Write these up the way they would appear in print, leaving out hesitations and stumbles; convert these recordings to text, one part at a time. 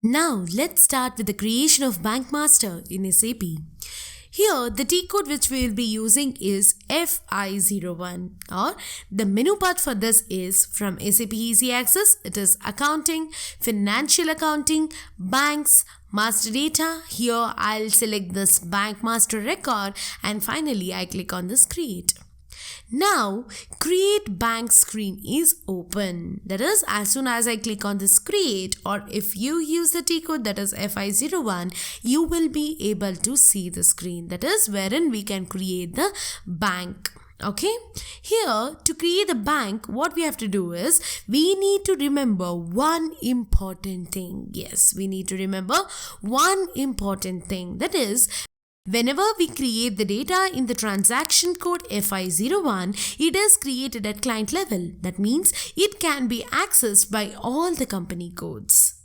Now let's start with the creation of Bank Master in SAP. Here the T code which we will be using is FI01, or the menu path for this is from SAP Easy Access. It is accounting, financial accounting, banks, master data. Here I'll select this bank master record and finally I click on this create. Now create bank screen is open. That is, as soon as I click on this create, or if you use the T code that is FI01, you will be able to see the screen, that is wherein we can create the bank. Okay, here to create the bank, what we have to do is we need to remember one important thing. Yes, we need to remember one important thing, that is, whenever we create the data in the transaction code FI01, it is created at client level. That means it can be accessed by all the company codes.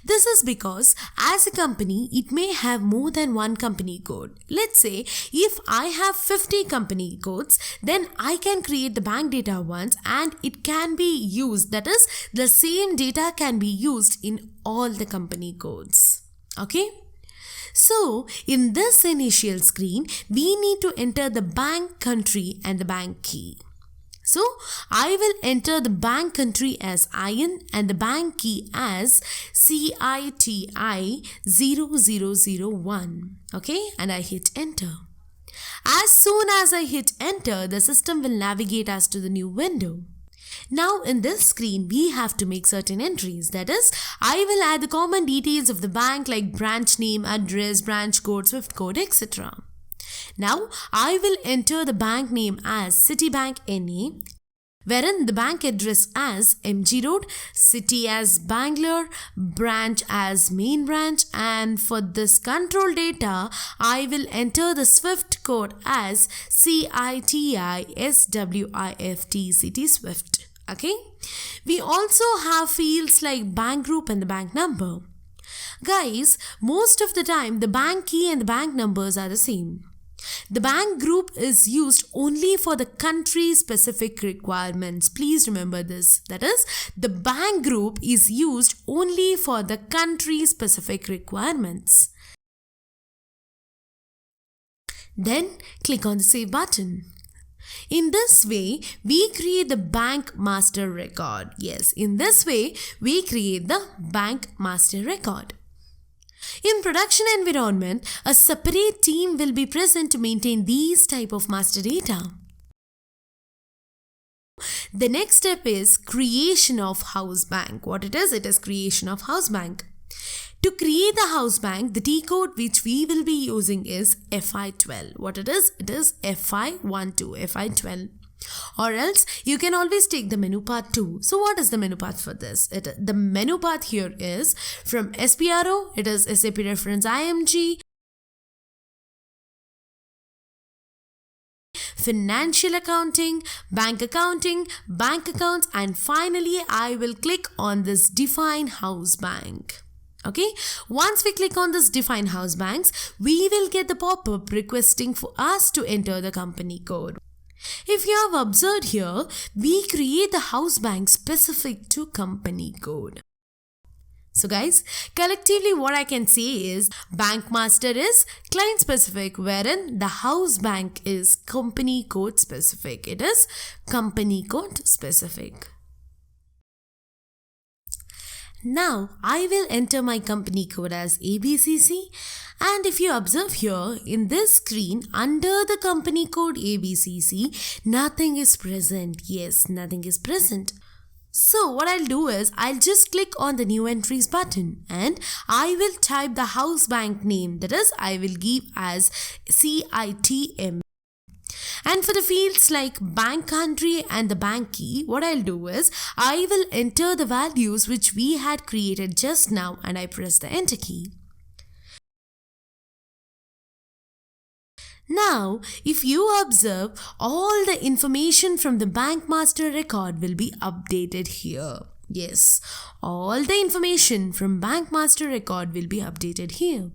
This is because as a company, it may have more than one company code. Let's say if I have 50 company codes, then I can create the bank data once and it can be used. That is, the same data can be used in all the company codes. Okay? So, in this initial screen, we need to enter the bank country and the bank key. So, I will enter the bank country as IN and the bank key as CITI0001. Okay, and I hit enter. As soon as I hit enter, the system will navigate us to the new window. Now in this screen, we have to make certain entries. That is, I will add the common details of the bank like branch name, address, branch code, SWIFT code, etc. Now I will enter the bank name as Citibank NA, wherein the bank address as MG Road, city as Bangalore, branch as main branch, and for this control data, I will enter the SWIFT code as CITI SWIFT Swift. Okay, we also have fields like bank group and the bank number. Guys, most of the time the bank key and the bank numbers are the same. The bank group is used only for the country specific requirements. Please remember this. That is, the bank group is used only for the country specific requirements. Then click on the save button. In this way, we create the bank master record. Yes, in this way, we create the bank master record. In production environment, a separate team will be present to maintain these type of master data. The next step is creation of house bank. What it is creation of house bank. To create the house bank, the T code which we will be using is FI12. What it is FI12, FI12. Or else you can always take the menu path too. So what is the menu path for this? The menu path here is from SPRO, it is SAP reference IMG, financial accounting, bank accounts, and finally I will click on this define house bank. Okay, once we click on this define house banks, we will get the pop-up requesting for us to enter the company code. If you have observed here, we create the house bank specific to company code. So guys, collectively what I can say is bank master is client specific, wherein the house bank is company code specific. It is company code specific. Now I will enter my company code as ABCC, and if you observe here in this screen under the company code ABCC, nothing is present. Yes, nothing is present. So what I'll do is I'll just click on the new entries button and I will type the house bank name, that is I will give as CITM. And for the fields like bank country and the bank key, what I'll do is I will enter the values which we had created just now and I press the enter key. Now, if you observe, all the information from the bank master record will be updated here. Yes, all the information from bank master record will be updated here.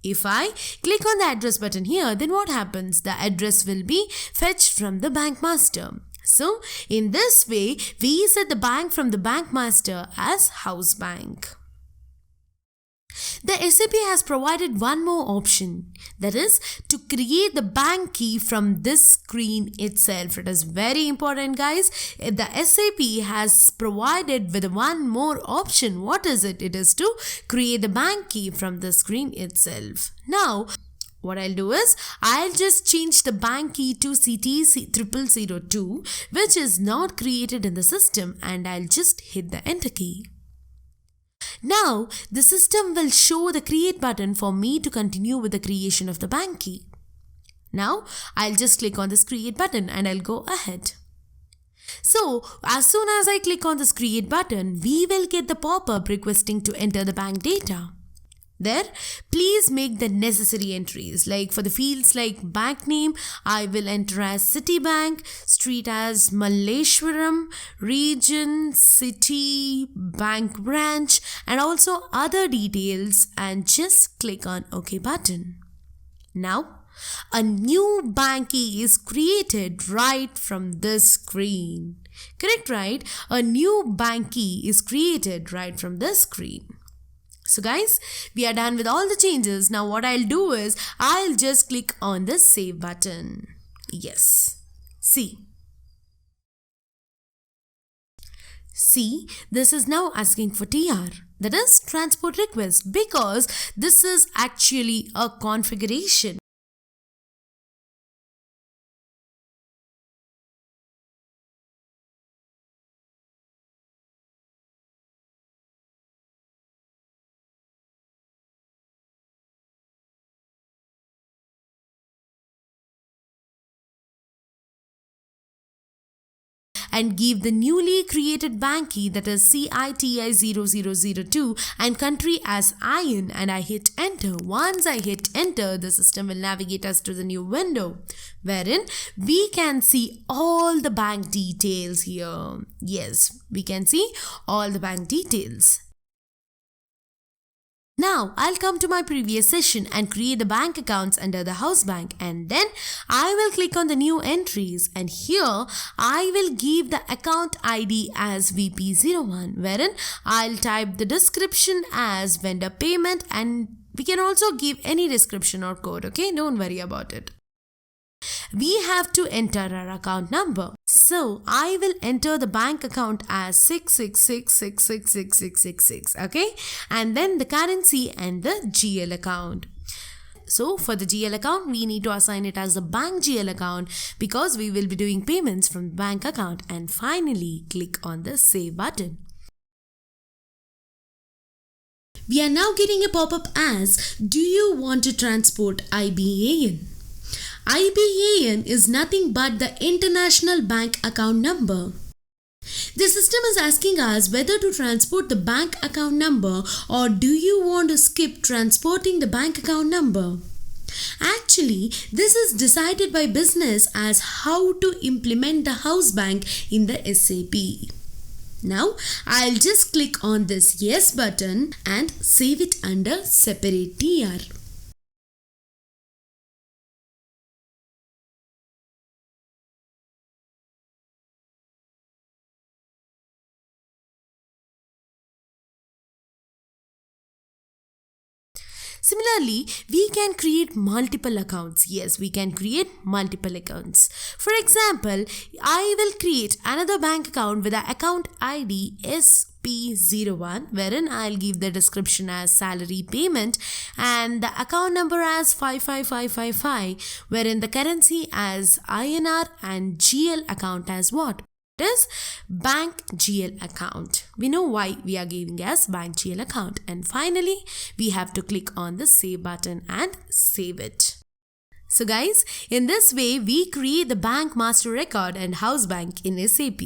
If I click on the address button here, then what happens? The address will be fetched from the bank master. So, in this way, we set the bank from the bank master as house bank. The SAP has provided one more option, that is to create the bank key from this screen itself. It is very important, guys. The SAP has provided with one more option. What is it? It is to create the bank key from the screen itself. Now, what I'll do is, I'll just change the bank key to CT0002, which is not created in the system, and I'll just hit the enter key. Now, the system will show the create button for me to continue with the creation of the bank key. Now, I'll just click on this create button and I'll go ahead. So, as soon as I click on this create button, we will get the pop-up requesting to enter the bank data. There, please make the necessary entries. Like for the fields like bank name, I will enter as Citibank, street as Malleshwaram, region, city, bank branch, and also other details, and just click on OK button. Now, a new bank key is created right from this screen. Correct, right? A new bank key is created right from this screen. So guys, we are done with all the changes. Now what I'll do is, I'll just click on the save button. Yes. See, this is now asking for TR. That is transport request, because this is actually a configuration. And give the newly created bank key, that is CITI0002, and country as IN, and I hit enter. Once I hit enter, the system will navigate us to the new window, wherein we can see all the bank details here. Yes, we can see all the bank details. Now, I'll come to my previous session and create the bank accounts under the house bank, and then I will click on the new entries, and here I will give the account ID as VP01, wherein I'll type the description as vendor payment, and we can also give any description or code, okay? Don't worry about it. We have to enter our account number. So, I will enter the bank account as 666666666, okay? And then the currency and the GL account. So, for the GL account, we need to assign it as the bank GL account, because we will be doing payments from the bank account. And finally, click on the save button. We are now getting a pop-up as, do you want to transport IBAN? IBAN is nothing but the international bank account number. The system is asking us whether to transport the bank account number, or do you want to skip transporting the bank account number. Actually, this is decided by business as how to implement the house bank in the SAP. Now, I'll just click on this yes button and save it under separate TR. Similarly, we can create multiple accounts. Yes, we can create multiple accounts. For example, I will create another bank account with the account ID SP01, wherein I'll give the description as salary payment and the account number as 55555, wherein the currency as INR and GL account as what? It is bank GL account. We know why we are giving as bank GL account. And finally, we have to click on the save button and save it. So guys, in this way, we create the bank master record and house bank in SAP.